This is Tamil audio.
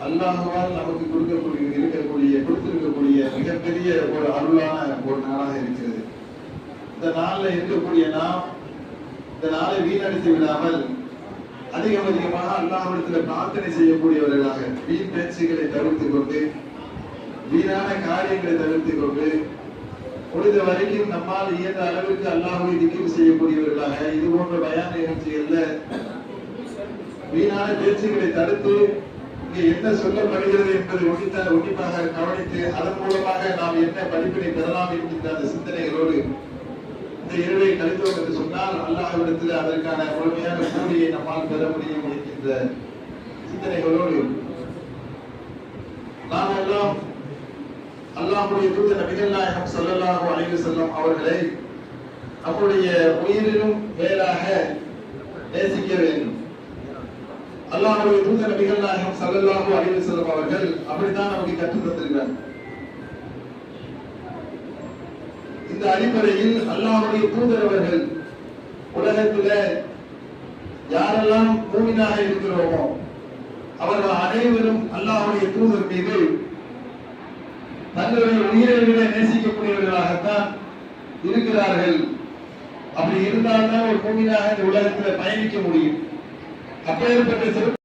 அல்லாஹ்வால் நமக்கு கொடுத்திருக்கக்கூடிய மிகப்பெரிய ஒரு அருளான ஒரு நாளாக இருக்கிறது. இந்த நாளில் இருக்கக்கூடிய நாம் இந்த நாளை வீணடித்து விடாமல் அதிகமாக அல்லாஹ்விடத்தில் பிரார்த்தனை செய்யக்கூடியவர்களாக வீண் பேச்சுகளை தவிர்த்துக் கொண்டு வீணான காரியங்களை தவிர்த்துக் கொண்டு முடிந்த வரைக்கும் நம்மால் இயன்ற அளவிற்கு அல்லாஹ்வை திக்ர் செய்யக்கூடியவர்களாக இது போன்ற பயான் நிகழ்ச்சிகள்ல வீணான பேச்சுகளை தடுத்து இங்கே என்ன சொல்லப்படுகிறது என்பதை உன்னிப்பாக கவனித்து அதன் மூலமாக நாம் என்ன படிப்பினை பெறலாம் என்கின்ற அந்த சிந்தனைகளோடு இந்த இரவை கழித்தோம் என்று சொன்னால் அல்லாஹ்விடத்தில் அதற்கான முழுமையான கூலியை நம்மால் பெற முடியும் என்கின்ற சிந்தனைகளோடு நாம் எல்லாம் அல்லாஹ்வுடைய தூதர் நபிகள் நாயகம் ஸல்லல்லாஹு அலைஹி வஸல்லம் அவர்களை நம்முடைய உயிரிலும் மேலாக நேசிக்க வேண்டும். அல்லாஹ்வுடைய தூதர் நபிகள் நாயகம் ஸல்லல்லாஹு அலைஹி வஸல்லம் அவர்கள் அப்படித்தான் நமக்கு கற்றுத் தந்திருக்கிறார். இந்த அடிப்படையில் அல்லாஹ்வுடைய தூதர் அவர்கள் உலகத்தில் யாரெல்லாம் மூமினாக இருக்கிறோமோ அவர்கள் அனைவரும் அல்லாஹ்வுடைய தூதர் மீது தங்களுடைய உயிரை விட நேசிக்கக்கூடியவர்களாகத்தான் இருக்கிறார்கள். அப்படி இருந்தால்தான் ஒரு மூமினாக இந்த உலகத்தில் பயணிக்க முடியும். அப்பேற்பட்ட